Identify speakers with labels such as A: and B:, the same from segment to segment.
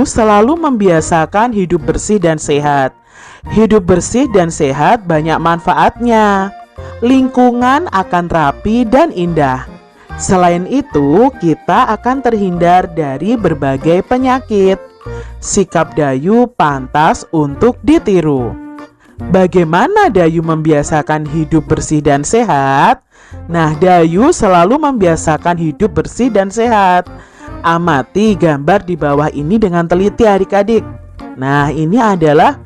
A: Selalu membiasakan hidup bersih dan sehat. Hidup bersih dan sehat banyak manfaatnya. Lingkungan akan rapi dan indah. Selain itu, kita akan terhindar dari berbagai penyakit. Sikap Dayu pantas untuk ditiru. Bagaimana Dayu membiasakan hidup bersih dan sehat? Nah, Dayu selalu membiasakan hidup bersih dan sehat. Amati gambar di bawah ini dengan teliti adik-adik. Nah, ini adalah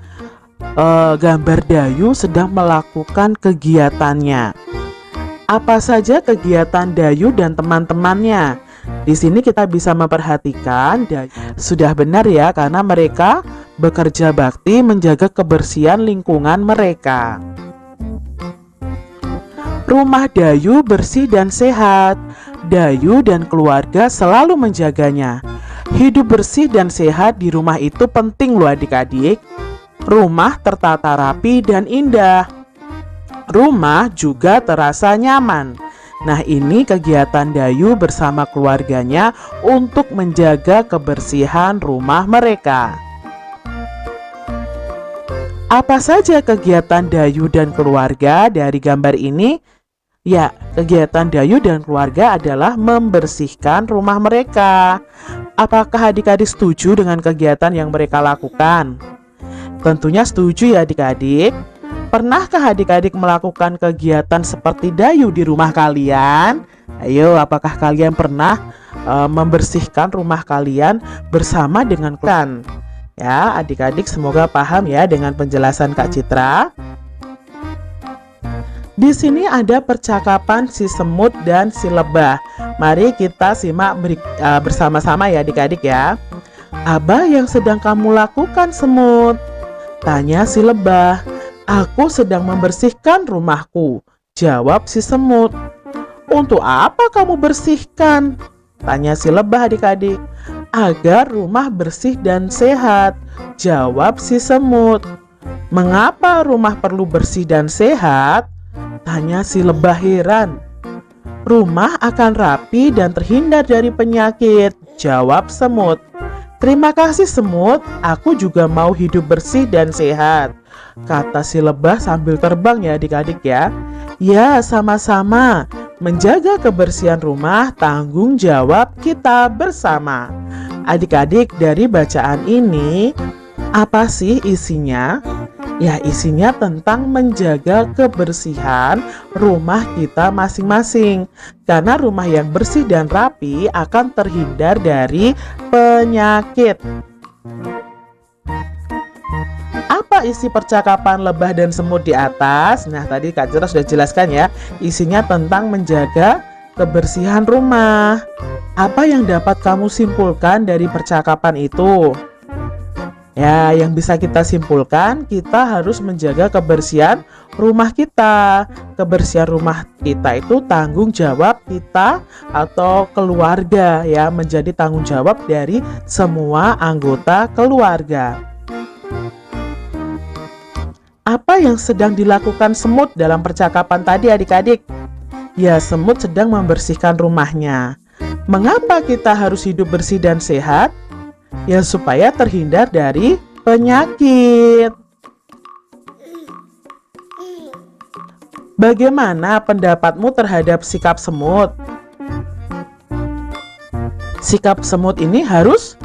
A: gambar Dayu sedang melakukan kegiatannya. Apa saja kegiatan Dayu dan teman-temannya? Di sini kita bisa memperhatikan sudah benar ya, karena mereka bekerja bakti menjaga kebersihan lingkungan mereka. Rumah Dayu bersih dan sehat. Dayu dan keluarga selalu menjaganya. Hidup bersih dan sehat di rumah itu penting loh adik-adik. Rumah tertata rapi dan indah. Rumah juga terasa nyaman. Nah, ini kegiatan Dayu bersama keluarganya untuk menjaga kebersihan rumah mereka. Apa saja kegiatan Dayu dan keluarga dari gambar ini? Ya, kegiatan Dayu dan keluarga adalah membersihkan rumah mereka. Apakah adik-adik setuju dengan kegiatan yang mereka lakukan? Tentunya setuju ya adik-adik. Pernahkah adik-adik melakukan kegiatan seperti Dayu di rumah kalian? Ayo, apakah kalian pernah membersihkan rumah kalian bersama dengan kalian? Ya, adik-adik semoga paham ya dengan penjelasan Kak Citra. Di sini ada percakapan si semut dan si lebah. Mari kita simak bersama-sama ya adik-adik ya. Apa yang sedang kamu lakukan, semut? Tanya si lebah. Aku sedang membersihkan rumahku, jawab si semut. Untuk apa kamu bersihkan? Tanya si lebah adik-adik. Agar rumah bersih dan sehat, jawab si semut. Mengapa rumah perlu bersih dan sehat? Tanya si lebah heran. Rumah akan rapi dan terhindar dari penyakit, jawab semut. Terima kasih semut, aku juga mau hidup bersih dan sehat, kata si lebah sambil terbang ya adik-adik ya. Ya, sama-sama. Menjaga kebersihan rumah tanggung jawab kita bersama. Adik-adik, dari bacaan ini apa sih isinya? Ya, isinya tentang menjaga kebersihan rumah kita masing-masing. Karena rumah yang bersih dan rapi akan terhindar dari penyakit. Apa isi percakapan lebah dan semut di atas? Nah, tadi Kak Citra sudah jelaskan ya. Isinya tentang menjaga kebersihan rumah. Apa yang dapat kamu simpulkan dari percakapan itu? Ya, yang bisa kita simpulkan, kita harus menjaga kebersihan rumah kita. Kebersihan rumah kita itu tanggung jawab kita atau keluarga ya, menjadi tanggung jawab dari semua anggota keluarga. Apa yang sedang dilakukan semut dalam percakapan tadi adik-adik? Ya, semut sedang membersihkan rumahnya. Mengapa kita harus hidup bersih dan sehat? Ya, supaya terhindar dari penyakit. Bagaimana pendapatmu terhadap sikap semut? Sikap semut ini harus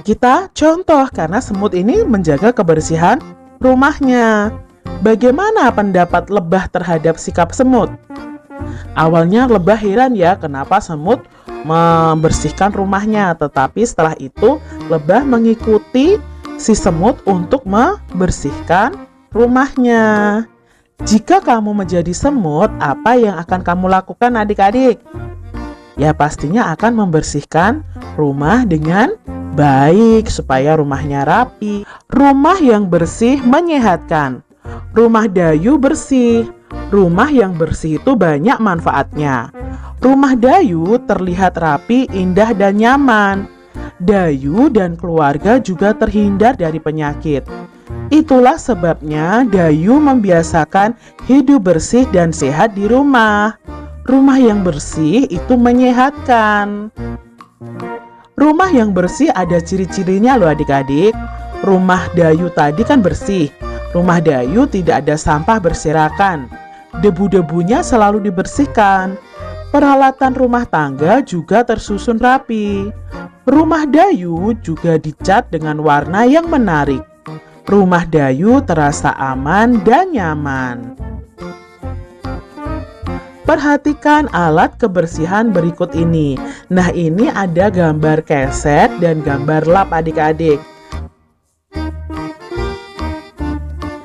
A: kita contoh karena semut ini menjaga kebersihan rumahnya. Bagaimana pendapat lebah terhadap sikap semut? Awalnya lebah heran ya, kenapa semut membersihkan rumahnya, tetapi setelah itu lebah mengikuti si semut untuk membersihkan rumahnya. Jika kamu menjadi semut, apa yang akan kamu lakukan adik-adik? Ya, pastinya akan membersihkan rumah dengan baik supaya rumahnya rapi. Rumah yang bersih menyehatkan. Rumah Dayu bersih. Rumah yang bersih itu banyak manfaatnya. Rumah Dayu terlihat rapi, indah, dan nyaman. Dayu dan keluarga juga terhindar dari penyakit. Itulah sebabnya Dayu membiasakan hidup bersih dan sehat di rumah. Rumah yang bersih itu menyehatkan. Rumah yang bersih ada ciri-cirinya loh adik-adik. Rumah Dayu tadi kan bersih. Rumah Dayu tidak ada sampah berserakan. Debu-debunya selalu dibersihkan. Peralatan rumah tangga juga tersusun rapi. Rumah Dayu juga dicat dengan warna yang menarik. Rumah Dayu terasa aman dan nyaman. Perhatikan alat kebersihan berikut ini. Nah, ini ada gambar keset dan gambar lap adik-adik.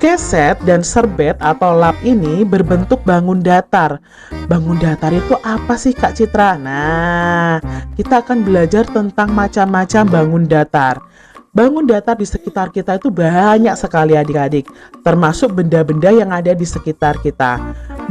A: Keset dan serbet atau lap ini berbentuk bangun datar. Bangun datar itu apa sih Kak Citra? Nah, kita akan belajar tentang macam-macam bangun datar. Bangun datar di sekitar kita itu banyak sekali adik-adik, termasuk benda-benda yang ada di sekitar kita.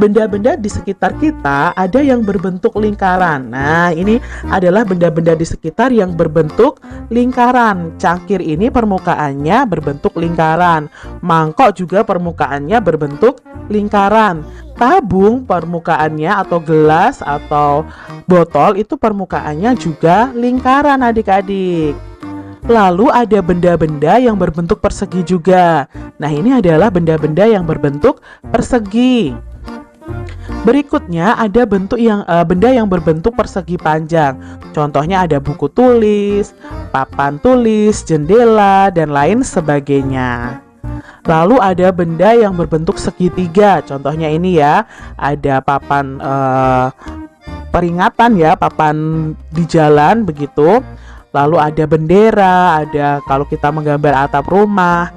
A: Benda-benda di sekitar kita ada yang berbentuk lingkaran. Nah, ini adalah benda-benda di sekitar yang berbentuk lingkaran. Cangkir ini permukaannya berbentuk lingkaran. Mangkok juga permukaannya berbentuk lingkaran. Tabung permukaannya atau gelas atau botol itu permukaannya juga lingkaran adik-adik. Lalu ada benda-benda yang berbentuk persegi juga. Nah, ini adalah benda-benda yang berbentuk persegi. Berikutnya ada benda yang berbentuk persegi panjang. Contohnya ada buku tulis, papan tulis, jendela, dan lain sebagainya. Lalu ada benda yang berbentuk segitiga. Contohnya ini ya, ada papan peringatan ya, papan di jalan begitu. Lalu ada bendera, ada kalau kita menggambar atap rumah.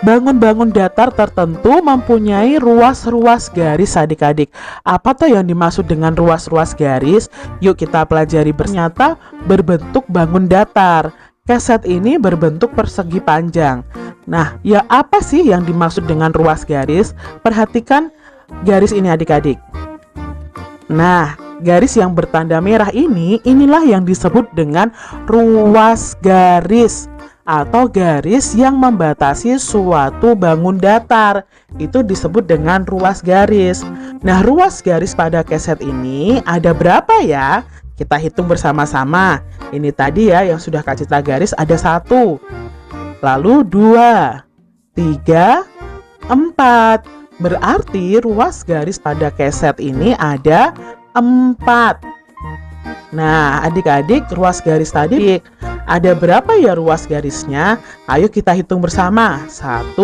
A: Bangun-bangun datar tertentu mempunyai ruas-ruas garis adik-adik. Apa tuh yang dimaksud dengan ruas-ruas garis? Yuk kita pelajari bersama. Berbentuk bangun datar. Keset ini berbentuk persegi panjang. Nah, ya apa sih yang dimaksud dengan ruas garis? Perhatikan garis ini adik-adik. Nah, garis yang bertanda merah inilah yang disebut dengan ruas garis atau garis yang membatasi suatu bangun datar. Itu disebut dengan ruas garis. Nah, ruas garis pada keset ini ada berapa ya? Kita hitung bersama-sama. Ini tadi ya yang sudah Kak Citra garis ada 1, lalu 2, 3, 4. Berarti ruas garis pada keset ini ada 4. Nah, adik-adik, ruas garis tadi ada berapa ya ruas garisnya? Ayo kita hitung bersama. 1,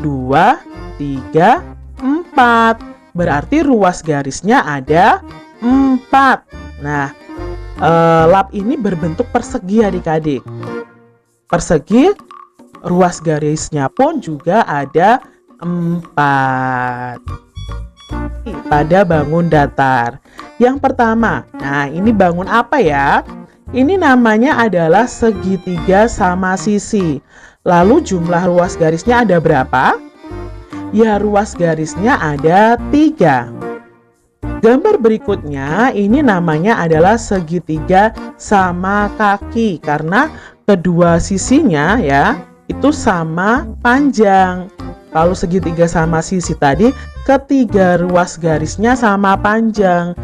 A: 2, 3, 4. Berarti ruas garisnya ada 4. Nah, lap ini berbentuk persegi adik-adik. Persegi, ruas garisnya pun juga ada 4. Pada bangun datar. Yang pertama, nah ini bangun apa ya? Ini namanya adalah segitiga sama sisi. Lalu jumlah ruas garisnya ada berapa? Ya, ruas garisnya ada 3. Gambar berikutnya ini namanya adalah segitiga sama kaki karena kedua sisinya ya itu sama panjang. Kalau segitiga sama sisi tadi, ketiga ruas garisnya sama panjang.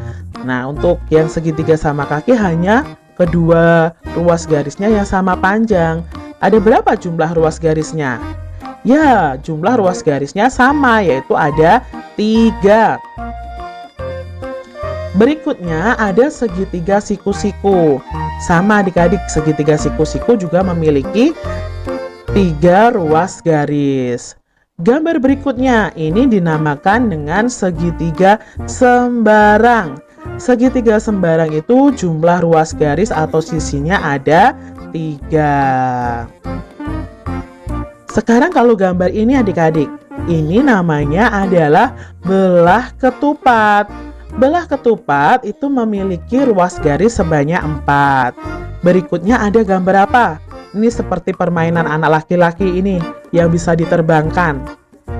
A: Nah, untuk yang segitiga sama kaki hanya kedua ruas garisnya yang sama panjang. Ada berapa jumlah ruas garisnya? Ya, jumlah ruas garisnya sama, yaitu ada 3. Berikutnya ada segitiga siku-siku. Sama adik-adik, segitiga siku-siku juga memiliki 3 ruas garis. Gambar berikutnya ini dinamakan dengan segitiga sembarang. Segitiga sembarang itu jumlah ruas garis atau sisinya ada 3. Sekarang kalau gambar ini adik-adik, ini namanya adalah belah ketupat. Belah ketupat itu memiliki ruas garis sebanyak 4. Berikutnya ada gambar apa? Ini seperti permainan anak laki-laki ini yang bisa diterbangkan.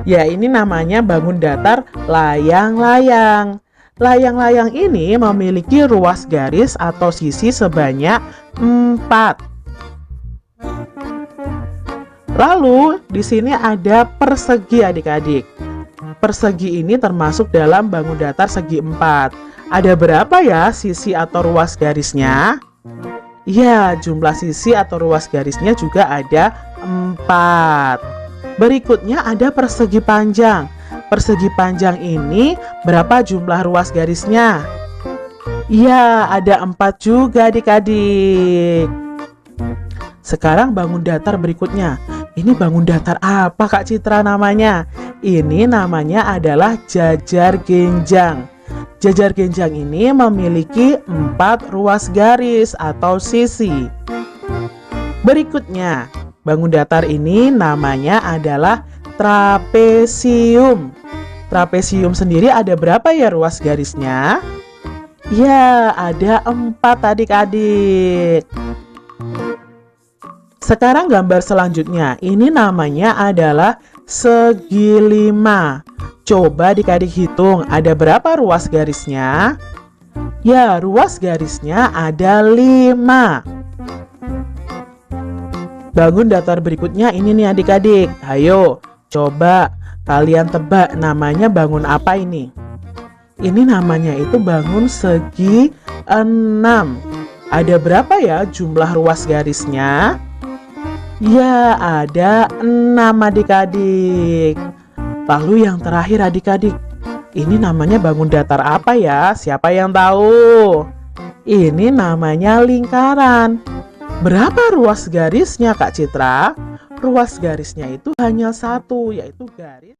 A: Ya, ini namanya bangun datar layang-layang. Layang-layang ini memiliki ruas garis atau sisi sebanyak 4. Lalu di sini ada persegi adik-adik. Persegi ini termasuk dalam bangun datar segi 4. Ada berapa ya sisi atau ruas garisnya? Ya, jumlah sisi atau ruas garisnya juga ada 4. Berikutnya ada persegi panjang. Persegi panjang ini berapa jumlah ruas garisnya? Ya, ada 4 juga adik-adik. Sekarang bangun datar berikutnya. Ini bangun datar apa Kak Citra namanya? Ini namanya adalah jajar genjang. Jajar genjang ini memiliki 4 ruas garis atau sisi. Berikutnya, bangun datar ini namanya adalah trapesium. Trapesium sendiri ada berapa ya ruas garisnya? Ya, ada 4 adik-adik. Sekarang gambar selanjutnya, ini namanya adalah segi 5. Coba adik-adik hitung, ada berapa ruas garisnya? Ya, ruas garisnya ada 5. Bangun datar berikutnya ini nih adik-adik. Ayo, coba kalian tebak namanya bangun apa ini? Ini namanya itu bangun segi 6. Ada berapa ya jumlah ruas garisnya? Ya, ada 6 adik-adik. Lalu yang terakhir adik-adik, ini namanya bangun datar apa ya? Siapa yang tahu? Ini namanya lingkaran. Berapa ruas garisnya Kak Citra? Ruas garisnya itu hanya 1, yaitu garis